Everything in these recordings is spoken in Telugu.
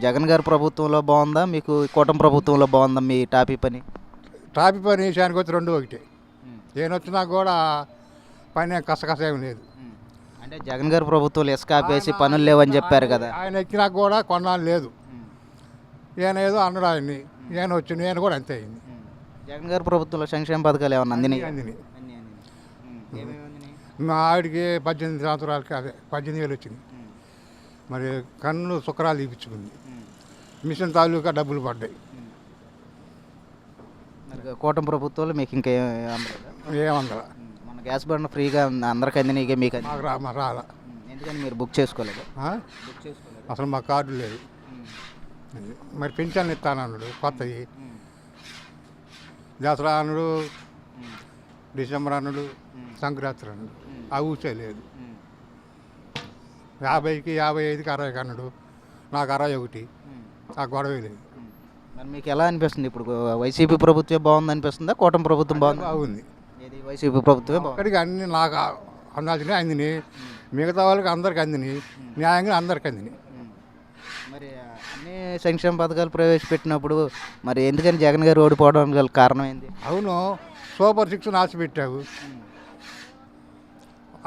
జగన్ గారి ప్రభుత్వంలో బాగుందా? మీకు కూటమి ప్రభుత్వంలో బాగుందా మీ టాపీ పని? ట్రాఫిక్ పని విషయానికి వచ్చి రెండు ఒకటే. హ్మ్. ఏనొచ్చినా కూడా పని కసకస ఏమి లేదు. హ్మ్. అంటే జగన్ గారి ప్రభుత్వంలో ఇసుక ఆపేసి ఆయన పనులు లేవని చెప్పారు కదా. ఆయన ఎక్కినాక కూడా కొన్నాళ్ళు లేదు. హ్మ్. ఈయన ఏదో అన్నాడు ఆయన్ని. ఈయన వచ్చి నేను కూడా అంతే అయింది. హ్మ్. జగన్ గారి ప్రభుత్వంలో సంక్షేమ పథకాలు ఏమన్నా అందినాయి? అందిని అన్నీ అందినాయి. ఏమేమి అందినాయి? మా ఆవిడకి 18 సంవత్సరాలకి అదే 18,000 వచ్చింది. హ్మ్. మరి కన్ను శుక్రాలు తీపించుకుంది. హ్మ్. మిషన్ తాలూకా డబ్బులు పడ్డాయి. హ్మ్. మరి కూటమి ప్రభుత్వంలో మీకు ఇంకా అందలేదా? ఏమందల మన గ్యాస్ బండ్ ఫ్రీగా అందరికి అందినాయి, మీకు అంది. మాకు మా రాలా. ఎందుకని మీరు బుక్ చేసుకోలేదు? ఆ? బుక్ చేసుకోలేదు. అసలు మా కార్డు లేదు. హ్మ్. అది. మరి పింఛన్లు ఇస్తానన్నాడు కొత్తవి. హ్మ్. దసరా అన్నాడు, హ్మ్. డిసెంబర్ అన్నాడు, హ్మ్. సంక్రాంతి అన్నాడు. ఆ ఊసే లేదు. హ్మ్. 50కి 55కి 60కి అన్నాడు. నాకు 61. హ్మ్. ఆ గొడవ లేదు. మరి మీకు ఎలా అనిపిస్తుంది ఇప్పుడు? వైసీపీ ప్రభుత్వం బాగుంది అనిపిస్తుందా, కూటమి ప్రభుత్వం బాగుంది? బాగుంది. ఏది వైసీపీ ప్రభుత్వమే బాగుంది. అక్కడికి అన్ని నాకు అందాల్సినవి అందిని, మిగతా వాళ్ళకి అందరికి అందిని, న్యాయంగా అందరికి అందిని. మరి అన్ని సంక్షేమ పథకాలు ప్రవేశపెట్టినప్పుడు మరి ఎందుకని జగన్ గారు ఓడిపోవడం గల కారణం ఏంది? అవును, సూపర్ 6 ఆశ పెట్టావు,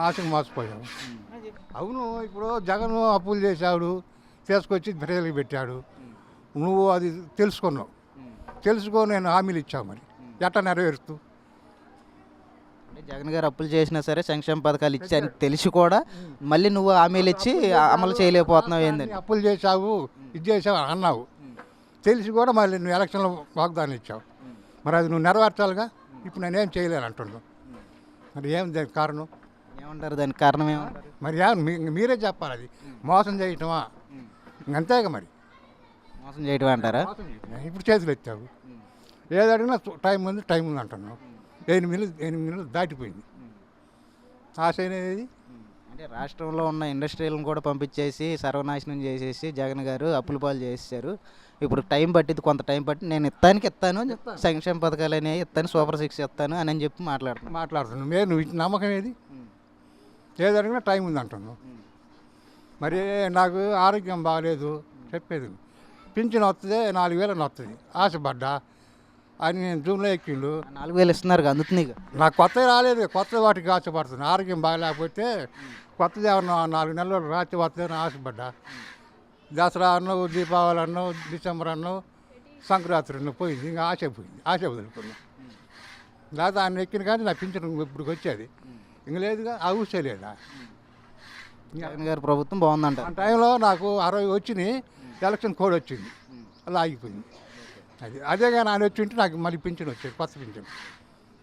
ఆశకు మోసపోయావు. అవును, ఇప్పుడు జగన్ అప్పులు చేశాడు, తీసుకొచ్చి ప్రజలకు పెట్టాడు. నువ్వు అది తెలుసుకున్నావు. తెలుసుకొని నేను హామీలు ఇచ్చావు, మరి ఎట్లా నెరవేరుస్తూ? అంటే జగన్ గారు అప్పులు చేసినా సరే సంక్షేమ పథకాలు ఇచ్చాయని తెలిసి కూడా మళ్ళీ నువ్వు హామీలు ఇచ్చి అమలు చేయలేకపోతున్నావు ఏందని? అన్ని అప్పులు చేశావు, ఇది చేసావు అన్నావు. తెలిసి కూడా మళ్ళీ నువ్వు ఎలక్షన్లో వాగ్దానం ఇచ్చావు. మరి అది నువ్వు నెరవేర్చాలిగా. ఇప్పుడు నేనేం చేయలేను అంటున్నావు. మరి ఏం దానికి కారణం? ఏమంటారు దానికి కారణం ఏమంటారు? మరి మీరే చెప్పాలి. అది మోసం చేయటమా? అంతేగా మరి. మోసం చేయటం అంటారా? మోసం చేయటమే. ఇప్పుడు చేతులు ఎత్తావు. ఏది అడిగినా టైం ఉంది అంటున్నావు. 8 నెలలు దాటిపోయింది. ఆశ అనేది. అంటే రాష్ట్రంలో ఉన్న ఇండస్ట్రీలను కూడా పంపించేసి సర్వనాశనం చేసేసి జగన్ గారు అప్పుల పాలు చేసేసారు. ఇప్పుడు టైం పట్టింది, కొంత టైం పట్టి నేను ఇస్తాను సంక్షేమ పథకాలు అనేవి ఇస్తాను, సూపర్ 6 ఇస్తాను అని చెప్పి మాట్లాడుతున్నావు. నువ్వు ఇచ్చిన నమ్మకం ఏది? ఏది అడిగినా టైం ఉంది అంటున్నావు. మరి నాకు ఆరోగ్యం బాగాలేదు చెప్పేది. పింఛన్ వస్తుంది, 4,000 వస్తుంది, ఆశపడ్డా అని నేను జూన్లో ఎక్కిండు. 4,000 ఇస్తున్నారు, అందుతుంది. నాకు కొత్తవి రాలేదు, కొత్త వాటికి ఆశపడుతుంది. ఆరోగ్యం బాగాలేకపోతే కొత్తది ఏమన్నా 4 నెలలు రాత్రి వస్తుందని ఆశపడ్డా. దసరా అన్నావు, దీపావళి అన్నావు, డిసెంబర్ అన్నావు, సంక్రాంతి అన్నావు, పోయింది. ఇంకా ఆశ వదులుకున్నావు. లేదా ఆయన ఎక్కిన కానీ నా పింఛన్ ఇప్పుడు వచ్చేది ఇంక లేదుగా. ఆ ఊసే లేదా? జగన్ గారి ప్రభుత్వం బాగుందంట. ఆ టైంలో నాకు 60 వచ్చినాయి, ఎలక్షన్ కోడ్ వచ్చింది, అలా ఆగిపోయింది. అదే కానీ ఆయన వచ్చి ఉంటే నాకు మళ్ళీ పింఛన్ వచ్చేది, కొత్త పింఛన్.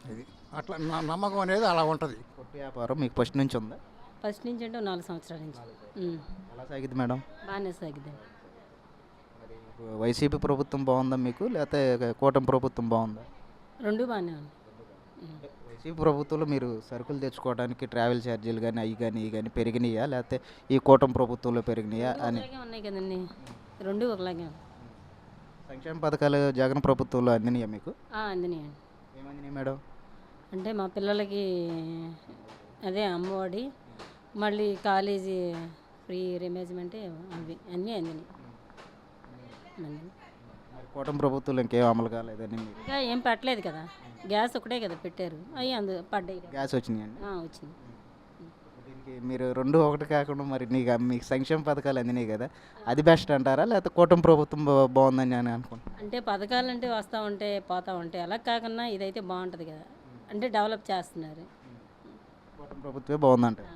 అది అట్లా నా నమ్మకం అనేది అలా ఉంటుంది. కొట్టు వ్యాపారం మీకు ఫస్ట్ నుంచి ఉందా? ఫస్ట్ నుంచి అంటే 4 సంవత్సరాల నుంచి. ఎలా సాగింది మేడం? బాగానే సాగిద్దాం. వైసీపీ ప్రభుత్వం బాగుందా మీకు, లేకపోతే కూటమి ప్రభుత్వం బాగుందా? రెండు బాగానే ఉంది. వైసీపీ ప్రభుత్వంలో మీరు సరుకులు తెచ్చుకోవడానికి ట్రావెల్ ఛార్జీలు కానీ అవి కానీ ఇవి కానీ పెరిగినాయా, లేకపోతే ఈ కూటమి ప్రభుత్వంలో పెరిగినాయా అని? ఒకలాగే ఉన్నాయి కదండి, రెండు ఒకలాగే ఉన్నాయి. సంక్షేమ పథకాలు జగన్ ప్రభుత్వంలో అందినాయా మీకు? అందినాయండి. ఏమందినాయి మేడం? అంటే మా పిల్లలకి అదే అమ్మఒడి, మళ్ళీ కాలేజీ ఫ్రీ రిమేజ్మెంట్, అవి అన్నీ అందినాయి. మరి కూటమి ప్రభుత్వంలో ఇంకేం అమలు కాలేదని మీరు? ఇంకా ఏం పెట్టలేదు కదా, గ్యాస్ ఒకటే కదా పెట్టారు, అవి పడ్డాయి కదా. గ్యాస్ వచ్చినాయండి? వచ్చింది. దీనికి మీరు రెండు ఒకటి కాకుండా మరి మీకు సంక్షేమ పథకాలు అందినాయి కదా, అది బెస్ట్ అంటారా, లేకపోతే కూటమి ప్రభుత్వం బాగుందని అని అనుకుంటున్నాను? అంటే పథకాలు అంటే వస్తూ ఉంటే పోతూ ఉంటాయి, అలా కాకుండా ఇదైతే బాగుంటుంది కదా, అంటే డెవలప్ చేస్తున్నారు. కూటమి ప్రభుత్వమే బాగుందంటారు.